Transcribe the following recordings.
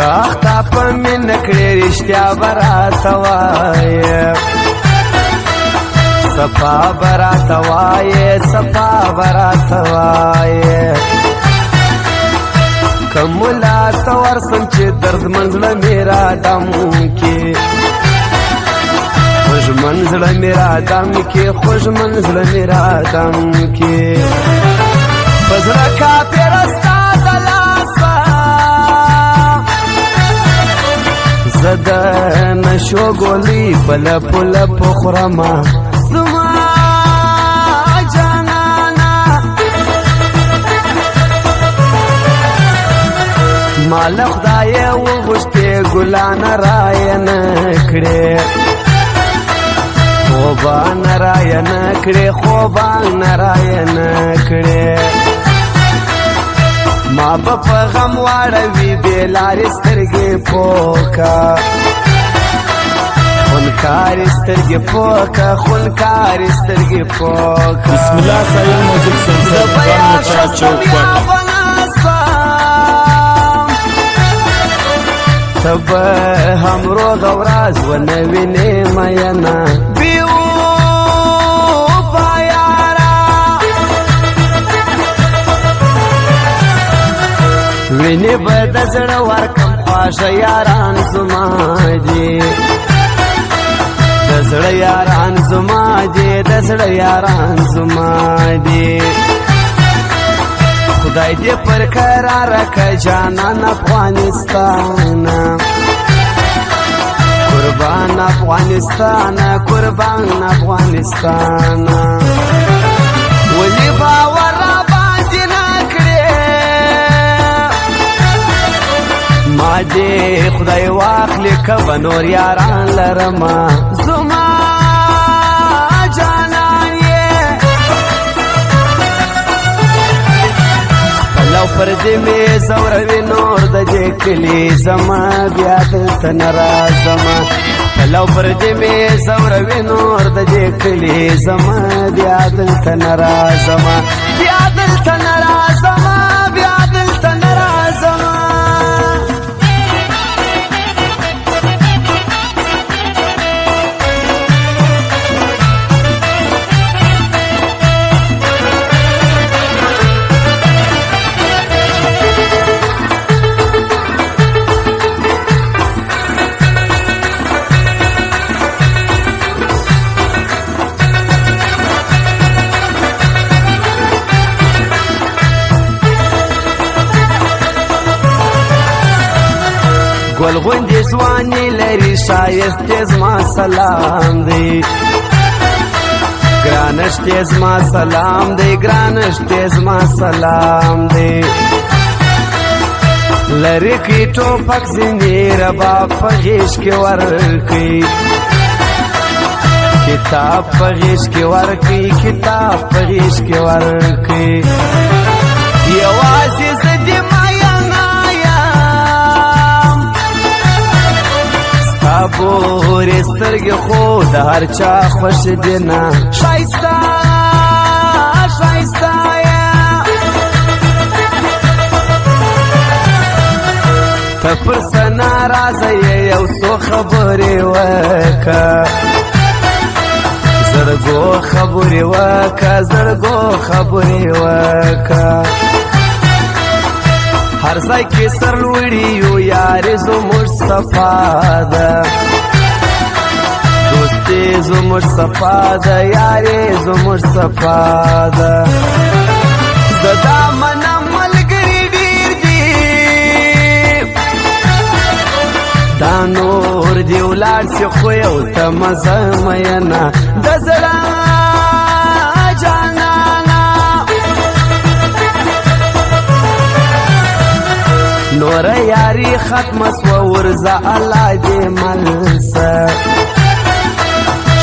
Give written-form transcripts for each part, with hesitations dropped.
کاختا په مینه کړې رښتیا به راته وایې صفا به راته وایې صفا به راته وایې که ملا ته ورسم چې دردمن زړه مې رادم کې خوږمن زړه مې رادم کې خوږمن زړه مې رادم کې په زړه کافره ستا د لاسه زه د نشو ګولۍ په لپو لپو خورمه زما جانانه ما له خدایه وغوښتې ګلانه رایه نه کړې خوبان رایه نه کړې خوبان رایه نه کړې ما به په غم واړوي بې لارې سترګې پوکه خونکارې سترګې پوکه خونکارې سترګې پوکه بسم الله سایل موزیک سنټر زه چوک ته به هم روغ ورځ ونه وینې مینه بېوفا یاره وینې به د زړه ورکم خواږه یاران زما دي د زړه یاران زما دي د زړه یاران زما دي خدای دې پر قراره که جانان افغانستان قربان افغانستان قربان افغانستان ولی باور را باندې نه کړې ما دې خدای واخلي که به نور یاران لرمه زما لو پر دې مې زوروي نور د دې کلي زما بیا دلته نه راځمه لو پر دې مې زوروي نور د دې کلي زما بیا دلته نه راځمه بیا دلته نه راځمه بیا دلته نه راځمه ګل غوندې ځواني لري ښایستې زما سلام دی ګرانشتې زما سلام دی ګرانشتې زما سلام دی لرې کړي ټوپک ځینې رباب په غېږ کې ورکړي کتاب په غېږ کې ورکړي کتاب په غېږ کې ورکړي یوازې زه دې پورې سترګې خو د هر چا خوښ دي نه ښایسته ښایسته ته پر څه ناراضه یې یو څو خبرې وکړه زرګو خبرې وکړه زرګو خبرې وکړه هر ځای کې سرلوړي یو یارې زموږ صفا ده دوستي زموږ صفا ده یارې زموږ صفا ده زه دا منم ملګري ډېر دي دا نور دې ولاړ سي خو یو ته مزه مینه د زړه نور یاری ختم سو ورزا الله دې ملسه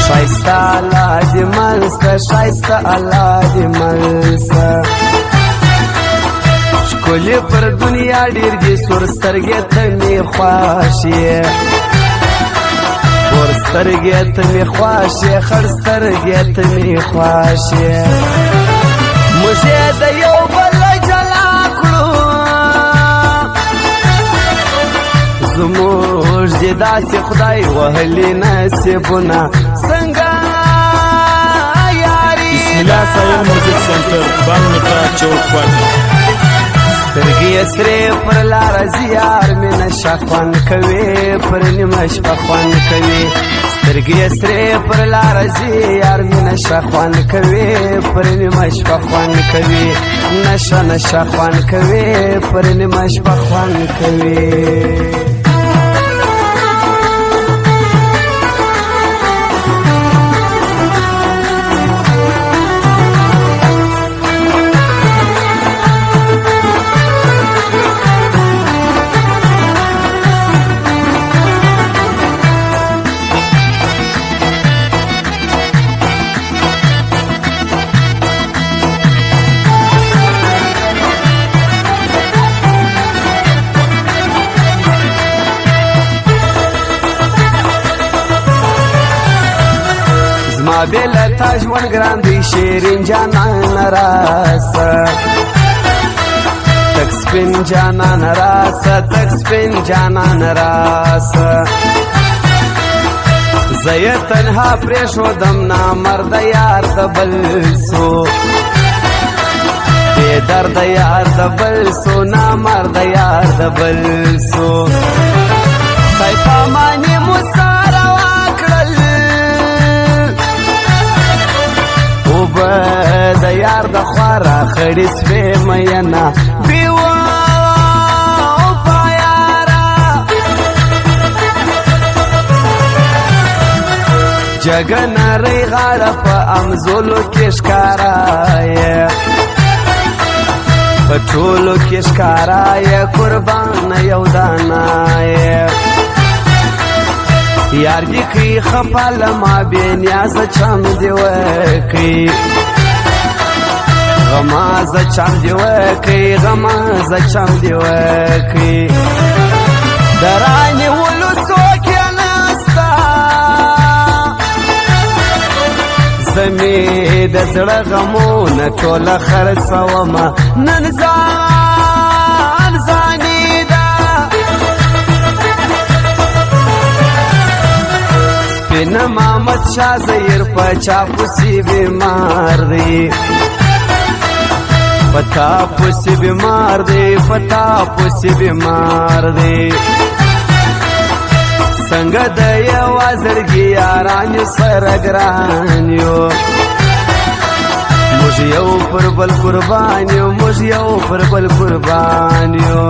شایسته الله دې ملسه شایسته الله دې ملسه ښکلې پر دنیا ډېر دي سور سترګې ته مې خوښ یې ور سترګې ته مې خوښ یې خړ سترګې ته مې خوښ یې موږ یې د یو بل زموږ دې داسې خدای وهلي نصیبونه څنګه یاري بسم الله سایل میوزیک سنټر بانګ میټا چوک پټ سترګې یې سرې پر لاره ځي یار مې نشه خوند کوي پر نیمه شپه خوند کوي سترګې یې سرې پر لاره ځي یار مې نشه خوند کوي پر نیمه شپه خوند کوي نشه نشه خوند کوي پر نیمه شپه خوند کوي زما بیله تا ژوند ګران دی شیرین جانان راسه تک سپین جانان راسه تک سپین جانان راسه زه یې تنها پرېښودم نامرده یار د بل سو بې درده یار د بل سو نامرده یار د بل سو خدای پاماني مو ساره وکړل اوبه د یار د خوا راخړې سوې میینه بیوه په یاره جګه نرۍ غاړه په امزولو کې ښکاره یې په ټولو کې ښکاره یې قربانه یو دانه یې یار دې کړي خفه له ما بې نیازه چم دې وکړي غمازه چم دې وکړي غمازه چم دې وکړي د رانیولو څوک یې نسته زه مې د زړه غمونه ټوله خرڅومه نن ځان ځاني ده سپین محمد شاه زهیر په چاپلوسي بیمار دی په تاپلوسي بیمار دی په تاپلوسي بیمار دی څنګه د یوه زړګي یارانو سره ګران یو موږ یو پر بل قربان یو موږ یو پر بل قربان یو